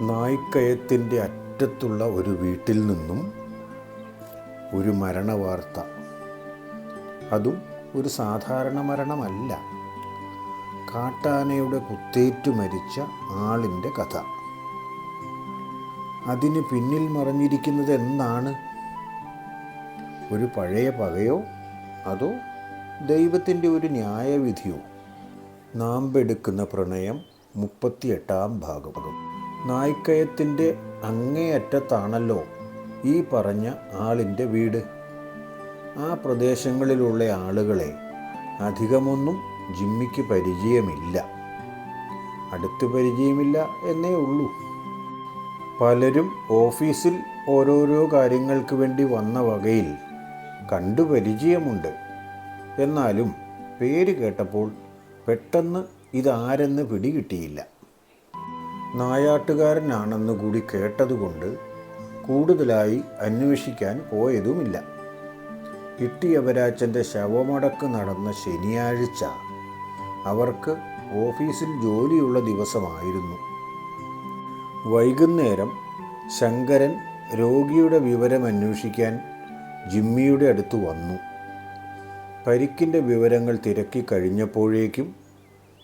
നായ്ക്കയത്തിൻ്റെ അറ്റത്തുള്ള ഒരു വീട്ടിൽ നിന്നും ഒരു മരണവാർത്ത. അതും ഒരു സാധാരണ മരണമല്ല, കാട്ടാനയുടെ കുത്തേറ്റു മരിച്ച ആളിൻ്റെ കഥ. അതിന് പിന്നിൽ മറഞ്ഞിരിക്കുന്നത് എന്താണ്? ഒരു പഴയ പകയോ അതോ ദൈവത്തിൻ്റെ ഒരു ന്യായവിധിയോ? നാമ്പെടുക്കുന്ന പ്രണയം 38-ാം ഭാഗം. നായ്ക്കയത്തിൻ്റെ അങ്ങേയറ്റത്താണല്ലോ ഈ പറഞ്ഞ ആളിൻ്റെ വീട്. ആ പ്രദേശങ്ങളിലുള്ള ആളുകളെ അധികമൊന്നും ജിമ്മിക്ക് പരിചയമില്ല. അടുത്ത് പരിചയമില്ല എന്നേ ഉള്ളൂ. പലരും ഓഫീസിൽ ഓരോരോ കാര്യങ്ങൾക്ക് വേണ്ടി വന്ന വകയിൽ കണ്ടു പരിചയമുണ്ട്. എന്നാലും പേര് കേട്ടപ്പോൾ പെട്ടെന്ന് ഇതാരെന്ന് പിടികിട്ടിയില്ല. നായാട്ടുകാരനാണെന്ന് കൂടി കേട്ടതുകൊണ്ട് കൂടുതലായി അന്വേഷിക്കാൻ പോയതുമില്ല. ഇട്ടിയവരാച്ചൻ്റെ ശവമടക്ക് നടന്ന ശനിയാഴ്ച അവർക്ക് ഓഫീസിൽ ജോലിയുള്ള ദിവസമായിരുന്നു. വൈകുന്നേരം ശങ്കരൻ രോഗിയുടെ വിവരം അന്വേഷിക്കാൻ ജിമ്മിയുടെ അടുത്ത് വന്നു. പരിക്കിൻ്റെ വിവരങ്ങൾ തിരക്കി കഴിഞ്ഞപ്പോഴേക്കും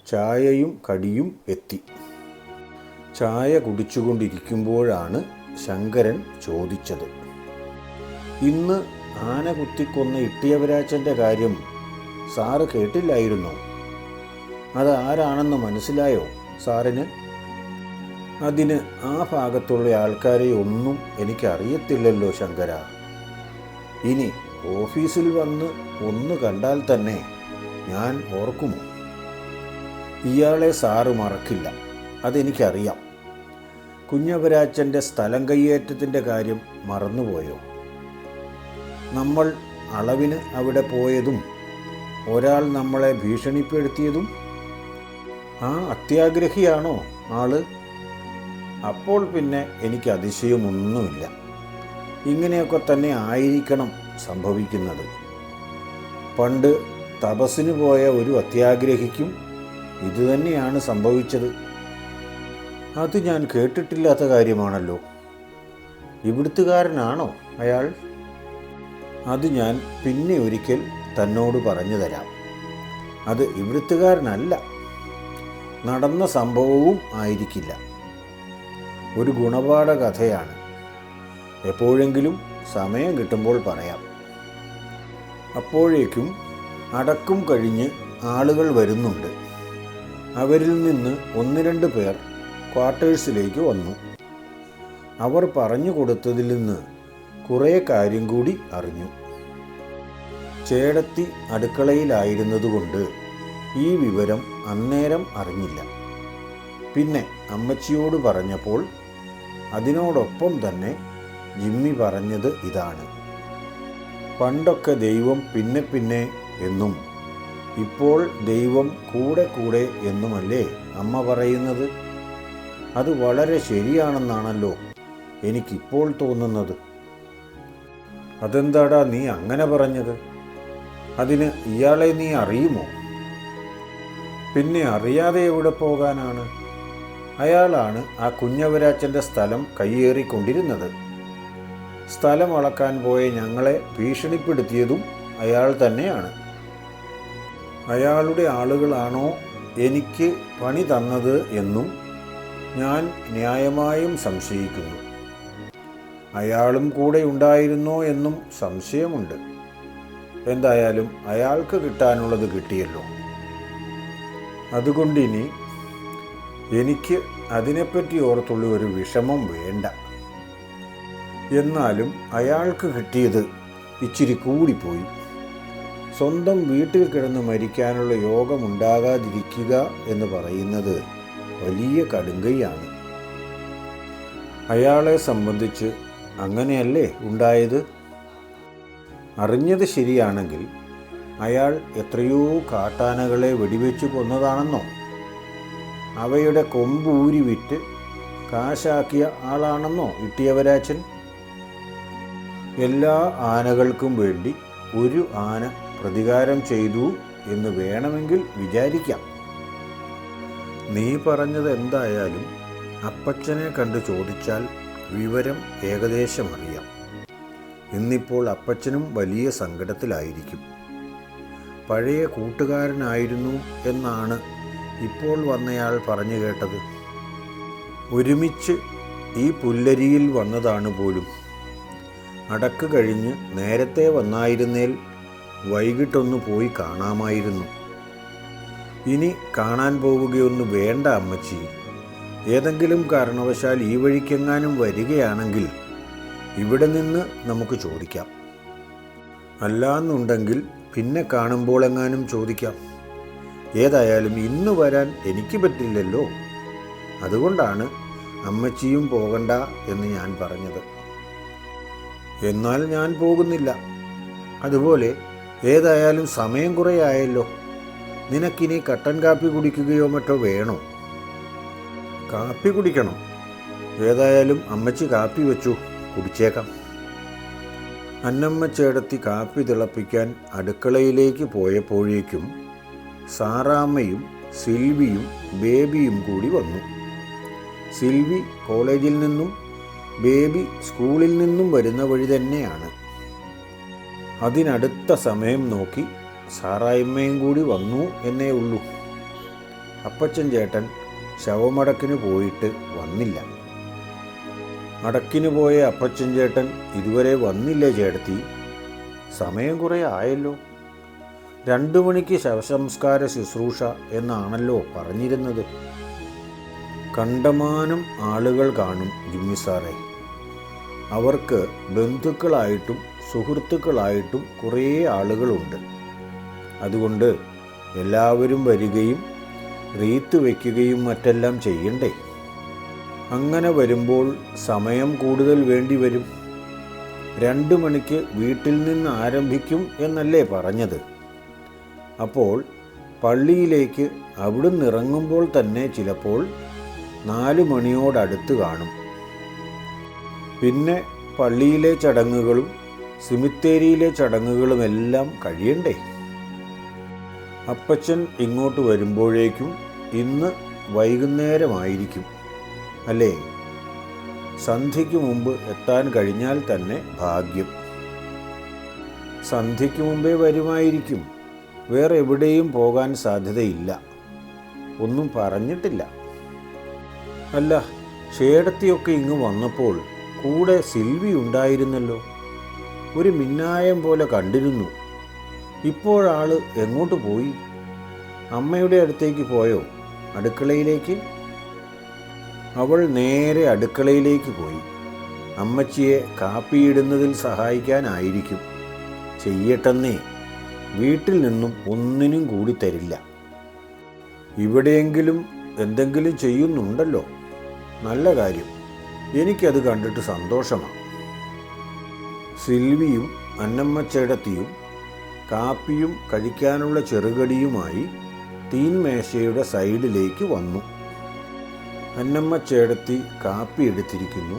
ചായയും കടിയും എത്തി. ചായ കുടിച്ചുകൊണ്ടിരിക്കുമ്പോഴാണ് ശങ്കരൻ ചോദിച്ചത്, ഇന്ന് ആന കുത്തിക്കൊന്ന ഇട്ടിയവരാച്ചൻ്റെ കാര്യം സാറ് കേട്ടില്ലായിരുന്നോ? അത് ആരാണെന്ന് മനസ്സിലായോ സാറിന്? അതിന് ആ ഭാഗത്തുള്ള ആൾക്കാരെ ഒന്നും എനിക്കറിയത്തില്ലല്ലോ ശങ്കര. ഇനി ഓഫീസിൽ വന്ന് ഒന്ന് കണ്ടാൽ തന്നെ ഞാൻ ഓർക്കുമോ? ഇയാളെ സാറ് മറക്കില്ല, അതെനിക്കറിയാം. കുഞ്ഞവരാച്ചൻ്റെ സ്ഥലം കയ്യേറ്റത്തിൻ്റെ കാര്യം മറന്നുപോയോ? നമ്മൾ അളവിന് അവിടെ പോയതും ഒരാൾ നമ്മളെ ഭീഷണിപ്പെടുത്തിയതും ആ അത്യാഗ്രഹിയാണോ ആള്? അപ്പോൾ പിന്നെ എനിക്ക് അതിശയമൊന്നുമില്ല. ഇങ്ങനെയൊക്കെ തന്നെ ആയിരിക്കണം സംഭവിക്കുന്നത്. പണ്ട് തപസ്സിന് പോയ ഒരു അത്യാഗ്രഹിക്കും ഇതുതന്നെയാണ് സംഭവിച്ചത്. അത് ഞാൻ കേട്ടിട്ടില്ലാത്ത കാര്യമാണല്ലോ. ഇവിടുത്തുകാരനാണോ അയാൾ? അത് ഞാൻ പിന്നെ ഒരിക്കൽ തന്നോട് പറഞ്ഞു തരാം. അത് ഇവിടുത്തുകാരനല്ല, നടന്ന സംഭവവും ആയിരിക്കില്ല. ഒരു ഗുണപാഠ കഥയാണ്. എപ്പോഴെങ്കിലും സമയം കിട്ടുമ്പോൾ പറയാം. അപ്പോഴേക്കും അടക്കം കഴിഞ്ഞ് ആളുകൾ വരുന്നുണ്ട്. അവരിൽ നിന്ന് 1-2 പേർ ക്വാർട്ടേഴ്സിലേക്ക് വന്നു. അവർ പറഞ്ഞു കൊടുത്തതിൽ നിന്ന് കുറേ കാര്യം കൂടി അറിഞ്ഞു. ചേടത്തി അടുക്കളയിലായിരുന്നതുകൊണ്ട് ഈ വിവരം അന്നേരം അറിഞ്ഞില്ല. പിന്നെ അമ്മച്ചിയോട് പറഞ്ഞപ്പോൾ അതിനോടൊപ്പം തന്നെ ജിമ്മി പറഞ്ഞത് ഇതാണ്: പണ്ടൊക്കെ ദൈവം പിന്നെ പിന്നെ എന്നും ഇപ്പോൾ ദൈവം കൂടെ കൂടെ എന്നുമല്ലേ അമ്മ പറയുന്നത്? അത് വളരെ ശരിയാണെന്നാണല്ലോ എനിക്കിപ്പോൾ തോന്നുന്നത്. അതെന്താടാ നീ അങ്ങനെ പറഞ്ഞത്? അതിന് ഇയാളെ നീ അറിയുമോ? പിന്നെ അറിയാതെ എവിടെ പോകാനാണ്? അയാളാണ് ആ കുഞ്ഞവരാച്ചൻ്റെ സ്ഥലം കയ്യേറിക്കൊണ്ടിരുന്നത്. സ്ഥലം അളക്കാൻ പോയ ഞങ്ങളെ ഭീഷണിപ്പെടുത്തിയതും അയാൾ തന്നെയാണ്. അയാളുടെ ആളുകളാണോ എനിക്ക് പണി തന്നത് എന്നും ഞാൻ ന്യായമായും സംശയിക്കുന്നു. അയാളും കൂടെ ഉണ്ടായിരുന്നോ എന്നും സംശയമുണ്ട്. എന്തായാലും അയാൾക്ക് കിട്ടാനുള്ളത് കിട്ടിയല്ലോ. അതുകൊണ്ടിനി എനിക്ക് അതിനെപ്പറ്റി ഓർത്തുള്ള ഒരു വിഷമം വേണ്ട. എന്നാലും അയാൾക്ക് കിട്ടിയത് ഇച്ചിരി കൂടിപ്പോയി. സ്വന്തം വീട്ടിൽ കിടന്ന് മരിക്കാനുള്ള യോഗമുണ്ടാകാതിരിക്കുക എന്ന് പറയുന്നത് വലിയ കടുങ്കൈയാണ്. അയാളെ സംബന്ധിച്ച് അങ്ങനെയല്ലേ ഉണ്ടായത്? അറിഞ്ഞത് ശരിയാണെങ്കിൽ അയാൾ എത്രയോ കാട്ടാനകളെ വെടിവെച്ചു കൊന്നതാണെന്നോ? അവയുടെ കൊമ്പ് ഊരി വിറ്റ് കാശാക്കിയ ആളാണെന്നോ ഇട്ടിയവരാച്ചൻ? എല്ലാ ആനകൾക്കും വേണ്ടി ഒരു ആന പ്രതികാരം ചെയ്തു എന്ന് വേണമെങ്കിൽ വിചാരിക്കാം. നീ പറഞ്ഞത് എന്തായാലും അപ്പച്ചനെ കണ്ട് ചോദിച്ചാൽ വിവരം ഏകദേശം അറിയാം. ഇന്നിപ്പോൾ അപ്പച്ചനും വലിയ സങ്കടത്തിലായിരിക്കും. പഴയ കൂട്ടുകാരനായിരുന്നു എന്നാണ് ഇപ്പോൾ വന്നയാൾ പറഞ്ഞു കേട്ടത്. ഒരുമിച്ച് ഈ പുല്ലരിയിൽ വന്നതാണ് പോലും. അടക്ക് കഴിഞ്ഞ് നേരത്തെ വന്നായിരുന്നേൽ വൈകിട്ടൊന്ന് പോയി കാണാമായിരുന്നു. ഇനി കാണാൻ പോവുകയൊന്നും വേണ്ട അമ്മച്ചി. ഏതെങ്കിലും കാരണവശാൽ ഈ വഴിക്കെങ്ങാനും വരികയാണെങ്കിൽ ഇവിടെ നിന്ന് നമുക്ക് ചോദിക്കാം. അല്ലാന്നുണ്ടെങ്കിൽ പിന്നെ കാണുമ്പോൾ എങ്ങാനും ചോദിക്കാം. ഏതായാലും ഇന്ന് വരാൻ എനിക്ക് പറ്റില്ലല്ലോ. അതുകൊണ്ടാണ് അമ്മച്ചിയും പോകണ്ട എന്ന് ഞാൻ പറഞ്ഞത്. എന്നാൽ ഞാൻ പോകുന്നില്ല. അതുപോലെ ഏതായാലും സമയം കുറേ ആയല്ലോ. നിനക്കിനി കട്ടൻ കാപ്പി കുടിക്കുകയോ മറ്റോ വേണോ? കാപ്പി കുടിക്കണം. ഏതായാലും അമ്മച്ചി കാപ്പി വെച്ചു, കുടിച്ചേക്കാം. അന്നമ്മച്ചേടത്തി കാപ്പി തിളപ്പിക്കാൻ അടുക്കളയിലേക്ക് പോയപ്പോഴേക്കും സാറാമ്മയും സിൽവിയും ബേബിയും കൂടി വന്നു. സിൽവി കോളേജിൽ നിന്നും ബേബി സ്കൂളിൽ നിന്നും വരുന്ന വഴി തന്നെയാണ്. അതിനടുത്ത സമയം നോക്കി സാറായമ്മയും കൂടി വന്നു എന്നേ ഉള്ളൂ. അപ്പച്ചൻ ചേട്ടൻ ശവമടക്കിന് പോയിട്ട് വന്നില്ല. അടക്കിന് പോയ അപ്പച്ചൻ ചേട്ടൻ ഇതുവരെ വന്നില്ല ചേട്ടത്തി. സമയം കുറേ ആയല്ലോ. 2 മണിക്ക് ശവസംസ്കാര ശുശ്രൂഷ എന്നാണല്ലോ പറഞ്ഞിരുന്നത്. കണ്ടമാനം ആളുകൾ കാണും ജിമ്മി സാറേ. അവർക്ക് ബന്ധുക്കളായിട്ടും സുഹൃത്തുക്കളായിട്ടും കുറേ ആളുകളുണ്ട്. അതുകൊണ്ട് എല്ലാവരും വരികയും റീത്ത് വയ്ക്കുകയും മറ്റെല്ലാം ചെയ്യണ്ടേ. അങ്ങനെ വരുമ്പോൾ സമയം കൂടുതൽ വേണ്ടി വരും. 2 മണിക്ക് വീട്ടിൽ നിന്ന് ആരംഭിക്കും എന്നല്ലേ പറഞ്ഞത്. അപ്പോൾ പള്ളിയിലേക്ക് അവിടുന്ന് ഇറങ്ങുമ്പോൾ തന്നെ ചിലപ്പോൾ 4 മണിയോടടുത്ത് കാണും. പിന്നെ പള്ളിയിലെ ചടങ്ങുകളും സിമിത്തേരിയിലെ ചടങ്ങുകളുമെല്ലാം കഴിയണ്ടേ. അപ്പച്ചൻ ഇങ്ങോട്ട് വരുമ്പോഴേക്കും ഇന്ന് വൈകുന്നേരമായിരിക്കും അല്ലേ. സന്ധ്യയ്ക്ക് മുമ്പ് എത്താൻ കഴിഞ്ഞാൽ തന്നെ ഭാഗ്യം. സന്ധ്യയ്ക്ക് മുമ്പേ വരുമായിരിക്കും. വേറെ എവിടെയും പോകാൻ സാധ്യതയില്ല. ഒന്നും പറഞ്ഞിട്ടില്ല. അല്ല, ചേടത്തിയൊക്കെ ഇങ്ങ് വന്നപ്പോൾ കൂടെ സിൽവി ഉണ്ടായിരുന്നല്ലോ. ഒരു മിന്നായം പോലെ കണ്ടിരുന്നു. ഇപ്പോഴാൾ എങ്ങോട്ട് പോയി? അമ്മയുടെ അടുത്തേക്ക് പോയോ? അടുക്കളയിലേക്ക്? അവൾ നേരെ അടുക്കളയിലേക്ക് പോയി. അമ്മച്ചിയെ കാപ്പിയിടുന്നതിൽ സഹായിക്കാനായിരിക്കും. ചെയ്യട്ടെന്നേ. വീട്ടിൽ നിന്നും ഒന്നിനും കൂടി തരില്ല. ഇവിടെയെങ്കിലും എന്തെങ്കിലും ചെയ്യുന്നുണ്ടല്ലോ. നല്ല കാര്യം. എനിക്കത് കണ്ടിട്ട് സന്തോഷമാണ്. സിൽവിയും അന്നമ്മച്ചേടത്തിയും കാപ്പിയും കഴിക്കാനുള്ള ചെറുകടിയുമായി തീൻമേശയുടെ സൈഡിലേക്ക് വന്നു. അന്നമ്മച്ചേടത്തി കാപ്പി എടുത്തിരിക്കുന്നു.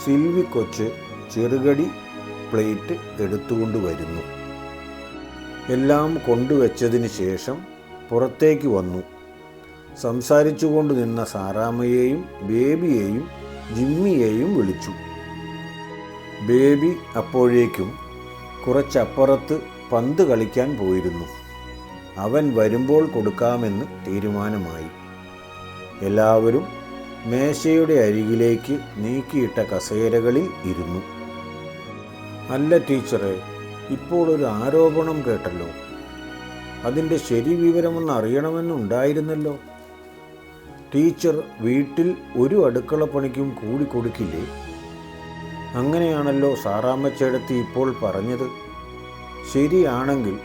സിൽവി കൊച്ച് ചെറുകടി പ്ലേറ്റ് എടുത്തുകൊണ്ട് വരുന്നു. എല്ലാം കൊണ്ടുവച്ചതിന് ശേഷം പുറത്തേക്ക് വന്നു. സംസാരിച്ചുകൊണ്ട് നിന്ന സാറാമ്മയെയും ബേബിയെയും ജിമ്മിയെയും വിളിച്ചു. ബേബി അപ്പോഴേക്കും കുറച്ചപ്പുറത്ത് പന്ത് കളിക്കാൻ പോയിരുന്നു. അവൻ വരുമ്പോൾ കൊടുക്കാമെന്ന് തീരുമാനമായി. എല്ലാവരും മേശയുടെ അരികിലേക്ക് നീക്കിയിട്ട കസേരകളിൽ ഇരുന്നു. അല്ല ടീച്ചറെ, ഇപ്പോൾ ഒരു ആരോപണം കേട്ടല്ലോ. അതിൻ്റെ ശരി വിവരമൊന്ന് അറിയണമെന്നുണ്ടായിരുന്നല്ലോ. ടീച്ചർ വീട്ടിൽ ഒരു അടുക്കളപ്പണിക്കും കൂടി കൊടുക്കില്ലേ? അങ്ങനെയാണല്ലോ സാറാമ്മച്ചേടത്തി ഇപ്പോൾ പറഞ്ഞത്. ശരിയാണെങ്കിൽ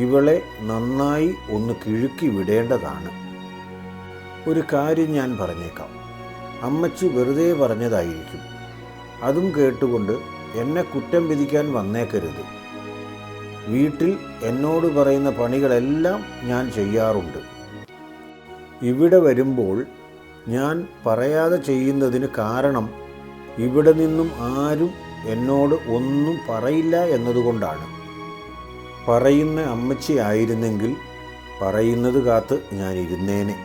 ഇവളെ നന്നായി ഒന്ന് കിഴുക്കി വിടേണ്ടതാണ്. ഒരു കാര്യം ഞാൻ പറഞ്ഞേക്കാം. അമ്മച്ചി വെറുതെ പറഞ്ഞതായിരിക്കും. അതും കേട്ടുകൊണ്ട് എന്നെ കുറ്റം വിധിക്കാൻ വന്നേക്കരുത്. വീട്ടിൽ എന്നോട് പറയുന്ന പണികളെല്ലാം ഞാൻ ചെയ്യാറുണ്ട്. ഇവിടെ വരുമ്പോൾ ഞാൻ പറയാതെ ചെയ്യുന്നതിന് കാരണം ഇവിടെ നിന്നും ആരും എന്നോട് ഒന്നും പറയില്ല എന്നതുകൊണ്ടാണ്. പറയുന്ന അമ്മച്ചി ആയിരുന്നെങ്കിൽ പറയുന്നത് കാത്ത് ഞാൻ ഇരുന്നേനെ.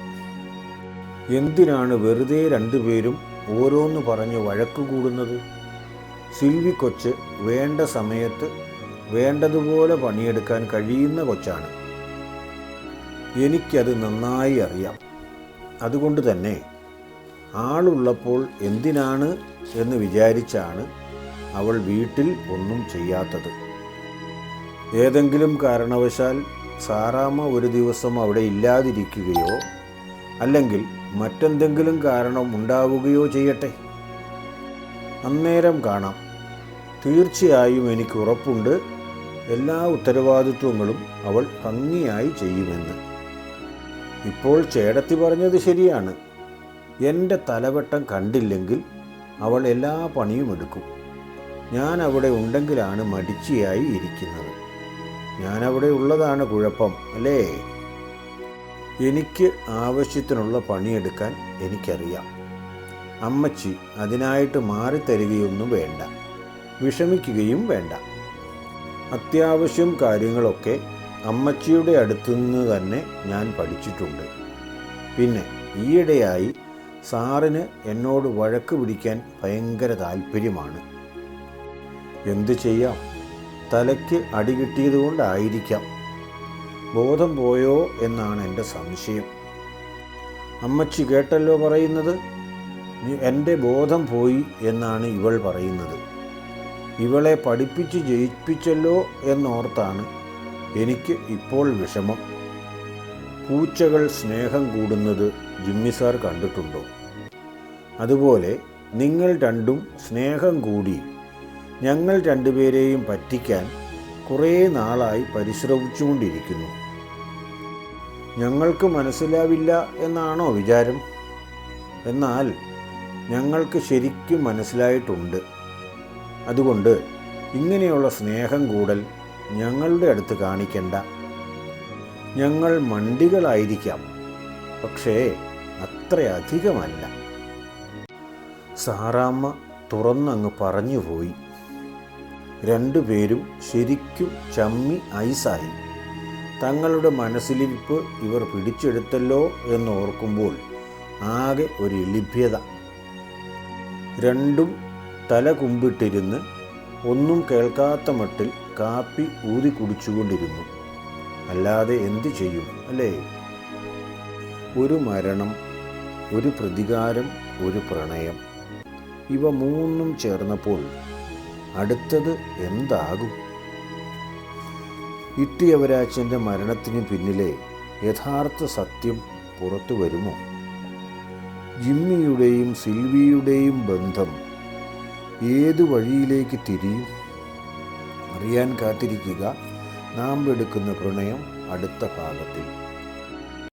എന്തിനാണ് വെറുതെ രണ്ടുപേരും ഓരോന്ന് പറഞ്ഞ് വഴക്ക് കൂടുന്നത്? സിൽവി കൊച്ച് വേണ്ട സമയത്ത് വേണ്ടതുപോലെ പണിയെടുക്കാൻ കഴിയുന്ന കൊച്ചാണ്. എനിക്കത് നന്നായി അറിയാം. അതുകൊണ്ട് തന്നെ ആളുള്ളപ്പോൾ എന്തിനാണ് എന്ന് വിചാരിച്ചാണ് അവൾ വീട്ടിൽ ഒന്നും ചെയ്യാത്തത്. ഏതെങ്കിലും കാരണവശാൽ സാറാമ്മ ഒരു ദിവസം അവിടെ ഇല്ലാതിരിക്കുകയോ അല്ലെങ്കിൽ മറ്റെന്തെങ്കിലും കാരണം ഉണ്ടാവുകയോ ചെയ്യട്ടെ. അന്നേരം കാണാം. തീർച്ചയായും എനിക്ക് ഉറപ്പുണ്ട്, എല്ലാ ഉത്തരവാദിത്വങ്ങളും അവൾ ഭംഗിയായി ചെയ്യുമെന്ന്. ഇപ്പോൾ ചേടത്തി പറഞ്ഞത് ശരിയാണ്. എൻ്റെ തലവെട്ടം കണ്ടില്ലെങ്കിൽ അവൾ എല്ലാ പണിയും എടുക്കും. ഞാൻ അവിടെ ഉണ്ടെങ്കിലാണ് മടിച്ചിയായി ഇരിക്കുന്നത്. ഞാനവിടെ ഉള്ളതാണ് കുഴപ്പം, അല്ലേ? എനിക്ക് ആവശ്യത്തിനുള്ള പണിയെടുക്കാൻ എനിക്കറിയാം. അമ്മച്ചി അതിനായിട്ട് മാറിത്തരികയൊന്നും വേണ്ട, വിഷമിക്കുകയും വേണ്ട. അത്യാവശ്യം കാര്യങ്ങളൊക്കെ അമ്മച്ചിയുടെ അടുത്തുനിന്ന് തന്നെ ഞാൻ പഠിച്ചിട്ടുണ്ട്. പിന്നെ ഈയിടെയായി സാറിന് എന്നോട് വഴക്ക് പിടിക്കാൻ ഭയങ്കര താല്പര്യമാണ്. എന്തു ചെയ്യാം? തലയ്ക്ക് അടി കിട്ടിയതുകൊണ്ടായിരിക്കാം. ബോധം പോയോ എന്നാണ് എൻ്റെ സംശയം. അമ്മച്ചി കേട്ടല്ലോ പറയുന്നത്. എൻ്റെ ബോധം പോയി എന്നാണ് ഇവൾ പറയുന്നത്. ഇവളെ പഠിപ്പിച്ച് ജയിപ്പിച്ചല്ലോ എന്നോർത്താണ് എനിക്ക് ഇപ്പോൾ വിഷമം. പൂച്ചകൾ സ്നേഹം കൂടുന്നത് ജിമ്മി സാർ കണ്ടിട്ടുണ്ടോ? അതുപോലെ നിങ്ങൾ രണ്ടും സ്നേഹം കൂടി ഞങ്ങൾ രണ്ടുപേരെയും പറ്റിക്കാൻ കുറേ നാളായി പരിശ്രമിച്ചുകൊണ്ടിരിക്കുന്നു. ഞങ്ങൾക്ക് മനസ്സിലാവില്ല എന്നാണോ വിചാരം? എന്നാൽ ഞങ്ങൾക്ക് ശരിക്കും മനസ്സിലായിട്ടുണ്ട്. അതുകൊണ്ട് ഇങ്ങനെയുള്ള സ്നേഹം കൂടൽ ഞങ്ങളുടെ അടുത്ത് കാണിക്കണ്ട. ഞങ്ങൾ മണ്ടികളായിരിക്കാം, പക്ഷേ അത്രയധികമല്ല. സാറാമ്മ തുറന്നങ്ങ് പറഞ്ഞുപോയി. രണ്ടുപേരും ശരിക്കും ചമ്മി ഐസായി. തങ്ങളുടെ മനസ്സിലിരിപ്പ് ഇവർ പിടിച്ചെടുത്തല്ലോ എന്നോർക്കുമ്പോൾ ആകെ ഒരു ലഭ്യത. രണ്ടും തല കുമ്പിട്ടിരുന്ന് ഒന്നും കേൾക്കാത്ത മട്ടിൽ കാപ്പി ഊതി കുടിച്ചുകൊണ്ടിരുന്നു. അല്ലാതെ എന്തു ചെയ്യും, അല്ലേ? ഒരു മരണം, ഒരു പ്രതികാരം, ഒരു പ്രണയം, ഇവ മൂന്നും ചേർന്നപ്പോൾ അടുത്തത് എന്താകും? ഇട്ടിയവരാച്ചൻ്റെ മരണത്തിന് പിന്നിലെ യഥാർത്ഥ സത്യം പുറത്തു വരുമോ? ജിമ്മിയുടെയും സിൽവിയുടെയും ബന്ധം ഏതു വഴിയിലേക്ക് തിരിയും? അറിയാൻ കാത്തിരിക്കുക നാം എടുക്കുന്ന പ്രണയം അടുത്ത ഭാഗത്തിൽ.